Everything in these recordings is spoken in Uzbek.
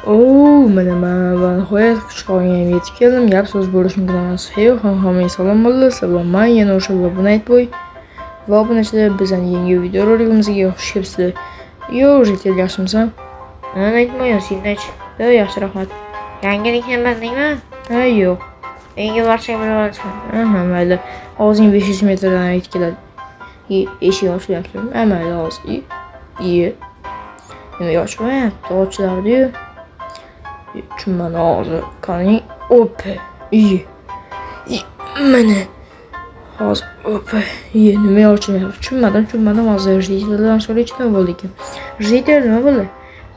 Mana men nihoyat quchog'ingga yetib keldim. Gap so'z bo'lish mumkin emas. Hey, hammaga salom bo'ldi. Sizlar men yana o'sha Obunaytboy va obunachilar bizning yangi video roligimizga xush kelibsizlar. Yo, jetel yaxshimisan? Men aytmayman, Sinach. Yaxshi, rahmat. Yangilikni bildingmi? Yo'q. Uyga borsak bilib olasan. Mayli. Og'zing 500 metrdan yetib keladi. Eshik ochyapti. Mayli, hozir. Nima ochmayapti? Ochlardi-yu. Tushunmadi hozir. Qani, opa. Mana. Hozir opa. Nima ochmayapti? Tushunmadim hozir. Jeteldan so'raychi nima bo'ldi ekan? Jetel nima bo'ldi?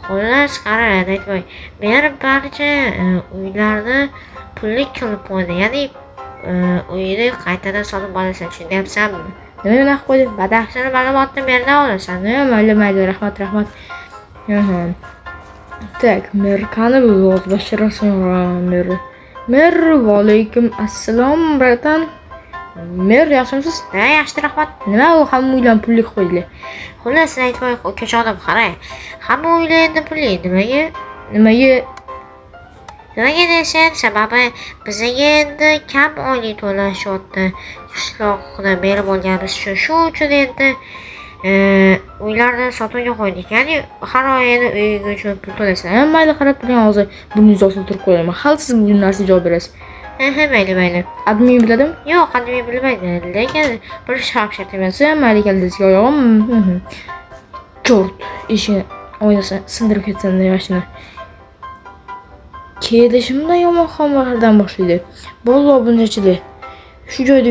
Xullas, qarang, aytmay. Men barcha uylarni pullik qilib qo'ydi. Ya'ni uyni qaytadan sotib olasan, tushunyapsanmi? Nima unaqa qo'ydi? Batafsil ma'lumotni mendan olasan. Mayli, rahmat. Так, mer qani bu o'z bashirasi mer valaykum assalom bratan. Mer yaxshimisiz? Yaxshi, rahmat. Nima u hamma uylarni pullik qo'ydilar? Xullas, aytmay, ko'choqdan qarang. Hamma uylarni pullik. Nimaga desam, sababi bizga endi kam oylik to'lashyapti. Qishloqda berib olganimiz shu uchun endi uylarni sotuvga qo'ydik. Ya'ni har oyini uyiga uchun pul to'laysan. Mayli, qarab turing hozir. Buni yuzasiga turib qo'yaman. Hal siz bu narsaga javob berasiz. Mayli. Admin biladimi? Yo'q, admin bilmaydi. Lekin bir shart emas. Mayli, kaldizga oyog'im. Chort, eshik oynasini sindirib ketsin mashina. Kelishimdan yomon xabardan boshlaydi. Bo'ldi obunachilar. Shu joyda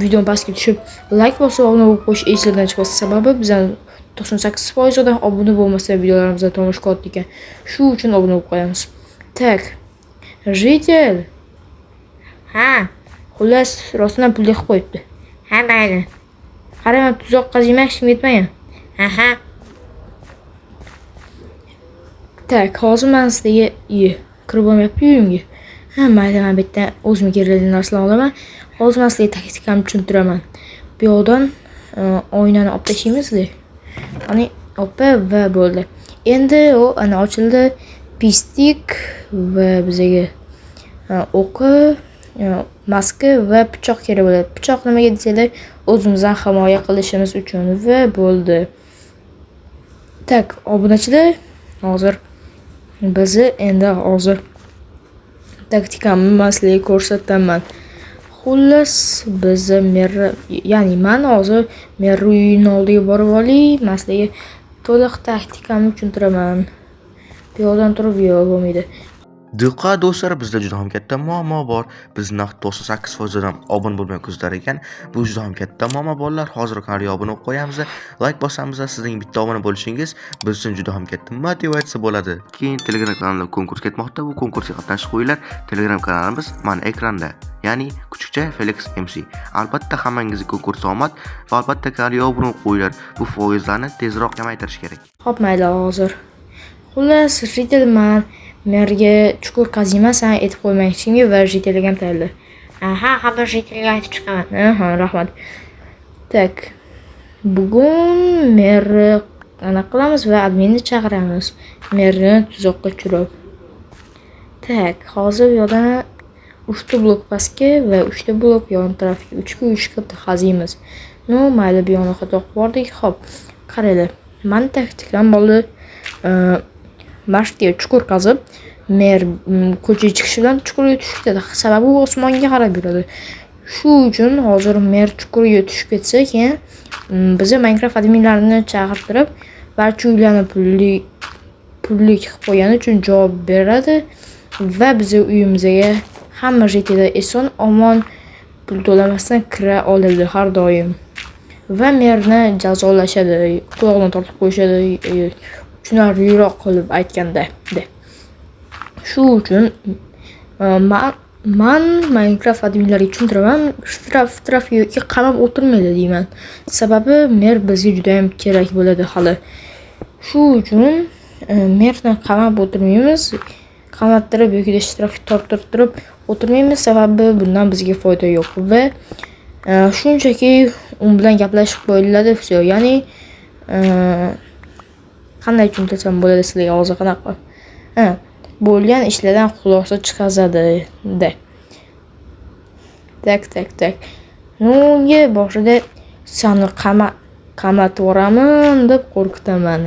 video pastga tushib, like bosib obuna bo'lib qo'yish esingizdan chiqmasa, sababi bizning 98% odam obuna bo'lmasa videolarimizga tomosha qilyapti ekan. Shu uchun obuna bo'lib qo'yamiz. Tak. Jetel. Xullas, rostdan pul deb qo'yibdi. Mayli. Qarang, tuzoq qaziyman, hech kim yetmagan. Tak, hozir men sizga kirib olmayapti uyimga. Mayli, men bitta o'zimga kerakli narsalarni olaman. Hozir men sizga taktikamni tushuntiraman. Bu yoqdan oynani olib tashlaymiz-da. Qani, opa va bo'ldi. Endi u ana ochildi. Pistik va bizga o'qi, maska va pichoq kerak bo'ladi. Pichoq nimaga desanglar, o'zimizdan himoya qilishimiz uchun va bo'ldi. Tak, obunachilar, hozir taktikamni sizlarga ko'rsataman. Xullas, ya'ni men hozir mer uyining oldiga borib olay, men sizlarga to'liq taktikamni tushuntiraman. Bu yoqdan turib bo'lmaydi. Diqqat do'stlar, bizda juda ham katta muammo bor. Bizni 98% odam obuna bo'lmay ko'zlar ekan. Bu juda ham katta muammo bolalar. Hozir kanalga obuna bo'lib qo'yamiz, like bosamiz. Sizning bitta obuna bo'lishingiz biz uchun juda ham katta motivatsiya bo'ladi. Keyin Telegram kanalida konkurs ketmoqda. Bu konkursga qatnashib qo'yinglar. Telegram kanalimiz mana ekranda. Ya'ni kuchukcha Felix MC. Albatta hammangizga konkurs omad va albatta kanalga obuna bo'lib qo'yinglar. Bu foizlarni tezroq kamaytirish kerak. Xo'p, mayli hozir. Xullas, jetelman merga chuqur qazimasan aytib qo'ymoqchimga va jetelga ham tayyorla. Hamma jetelga aytib chiqaman. Rahmat. Tak. Bugun merni aniq qilamiz va adminni chaqiramiz. Merni tuzoqqa tushirib. Tak, hozir bu yoqdan 3 ta blok pastga va 3 ta blok yon tarafga 3 qatda qaziymiz. Mayli, bu yoqqa xato qilib bordik. Xo'p, qaranglar. Men taktikam bo'ldi. Mashqga chuqur qazib, mer ko'chaga chiqishi bilan chuqurga tushib ketadi. Sababi u osmonga qarab yuradi. Shu uchun hozir mer chuqurga tushib ketsa, keyin bizni Minecraft adminlarini chaqirtirib, barcha uylarni pullik qilib qo'ygani uchun javob beradi va bizni uyimizga hamma jetida eson omon pul to'lamasdan kira oladi har doim. Va merni jazolashadi, quloqdan tortib qo'yishadi. Tushunarliroq qilib aytganda. Shu uchun men Minecraft adminlariga tushuntiraman, shtraf yoki qamab o'tirmaydi deyman. Sababi mer bizga juda ham kerak bo'ladi hali. Shu uchun merni qamab o'tirmaymiz. Qamattirib yoki shtraf torttirib o'tirmaymiz, sababi bundan bizga foyda yo'q va shunchaki u bilan gaplashib qo'yiladi. Ya'ni qanday tushuntirsam bo'ladi sizlarga hozir qanaqa. Ha, bo'lgan ishlardan xulosa chiqazadi de. Tak. Nunga boshida seni qamatvoraman deb qo'rqitaman.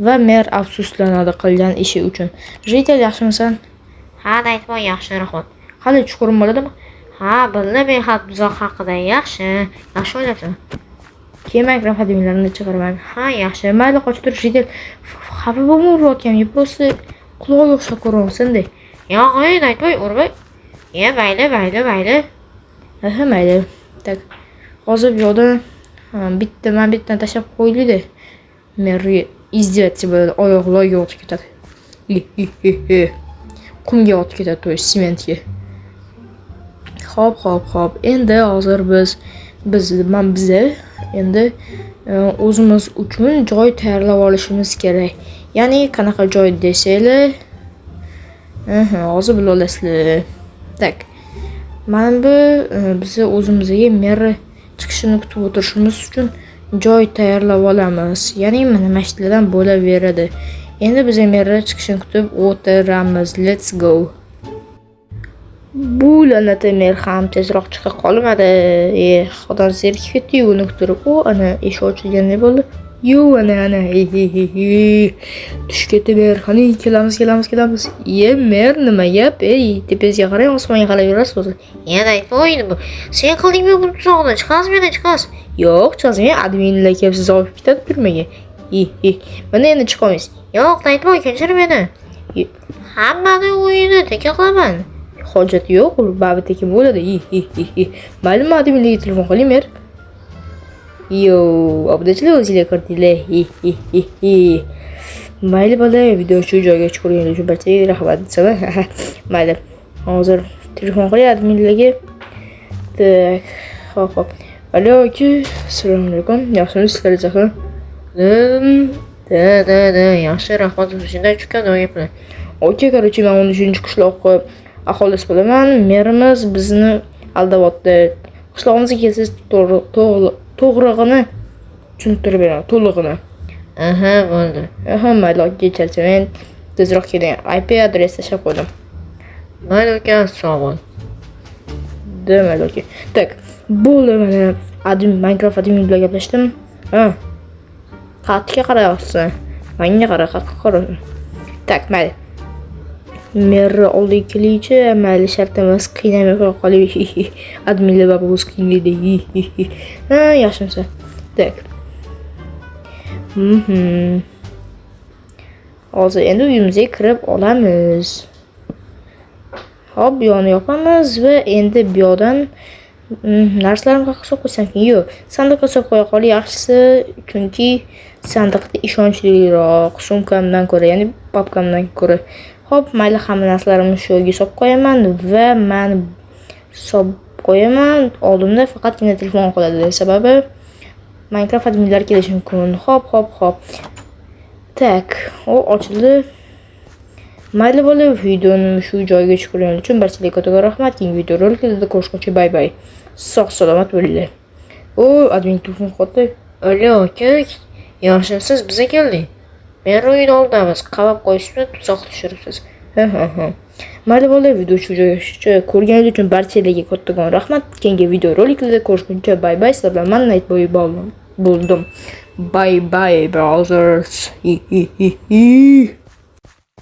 Va mer afsuslanadi qilgan ishi uchun. Jitel, yaxshimisan? Ha, aytma, yaxshi, rahmat. Hali chuqurim bo'ladimi? Ha, bildim, men xat buzoq haqida yaxshi o'ylabsan. Keyin Minecraft adminlarini chaqiraman. Ha, yaxshi. Mayli, qochib tur, Jitel. Xafa bo'lma, urayotganim, просто quloq o'xshab ko'ryapsan-da. Yo'q, aytmay, urmay. Mayli. Aha, mayli. Tak. Hozir bu yoqda bittadan tashlab qo'ydi-da. Meri izdevаться bo'ladi, oyoqlarga o'tib ketadi. Qumga o'tib ketadi, to есть sementga. Xo'p. Endi hozir biz endi o'zimiz uchun joy tayyorlab olishimiz kerak. Ya'ni qanaqa joy desanglar, hozir bilasizlar. Tak. Mana bu biz o'zimizga mer chiqishini kutib o'tirishimiz uchun joy tayyorlab olamiz. Ya'ni mana mashinalardan bo'laveradi. Endi biz mer chiqishini kutib o'tiramiz. Let's go. Bu la'nati mer ham tezroq chiqa qolmadi. Xudo zerikib ketdi, uni kutib. Ana eshik ochilgandek bo'ldi. Ana. Tushib ketdi mer. Qani kelamiz. Mer nima gap? Tepangizga qarang, osmonga qarab yurasiz o'zi. Yana aytmaydi bu. Sen qildingmi bu tuzoqni? Chiqasiz. Yo'q, chiqasizmi? Adminlar kelib sizni olib ketadi turmaga. Mana endi chiqamiz. Yo'q, aytmay, kechir meni. Hammani o'yini teka qilaman. Hojat yo'q, u babi tekin bo'ladi. Mayli, adminlarga telefon qiling mer. Yo, obudachilar o'zinglar kirdinglar. Mayli bola, video shu joyga chiqarganingiz uchun barchaga rahmat desa. Mayli. Hozir telefon qiling adminlarga. Tak, xo'p. Alo, aka, assalomu alaykum. Yaxshimisiz, sizlar? Da, yaxshi, rahmat. Shunday chiqqan o'yiblar. Aka, короче, men 13-qishloqqa aholisi bo'laman. Merimiz bizni aldayapti. Qishlog'imizga kelsangiz to'g'rig'ini tushuntirib beraman, to'lig'ini. Aha, bo'ldi. Aha, mayli, kechirsin. Tezroq keling. IP adres tashlab qo'ydim. Mayli, aka, sog' bo'l. Mayli, aka. Tak, bo'ldi, mana Minecraft admin bilan gaplashdim. Qayerga qarayapsan? Menga qara, qayerga qarayapsan? Tak, mayli. Mer oldiga kelingchi, mayli, shart emas, qiynamay qo'ya qoling. Adminlar baba o'z qiynaydi. Yaxshimisiz? Tak. Hozir endi uyimizga kirib olamiz. Hop, bu yoqni yopamiz va endi bu yoqdan narsalarni qo'yib qo'ysam, yo'q, sandiqqa solib qo'ya qoling yaxshisi, chunki sandiqda ishonchliroq sumkamdan ko'ra, ya'ni papkamdan ko'ra. Hop, mayli, hamma narsalarimni shu yerga solib qo'yaman va men solib qo'yaman. Oldimda faqatgina telefon qoladi, sababi Minecraft adminlar kelishi mumkin. Hop. Tak, u ochildi. Mayli bola, videoni shu joyga chiqarganingiz uchun barchaga katta rahmat. Keyingi videoroliklarda ko'rishguncha bay. Sog' salomat bo'linglar. Admin telefon qotdi. Alo, aka, yaxshimisiz? Biza keldik. Men o'yin oldamiz. Qamab qo'yishni tuzoq tushiribsiz. Mayli bola, video shu joyga ko'rganingiz uchun barchaga katta rahmat. Keyingi videoroliklarda ko'rishguncha bay. Sizlar bilan men aytboy bo'ldim. Bye, brothers.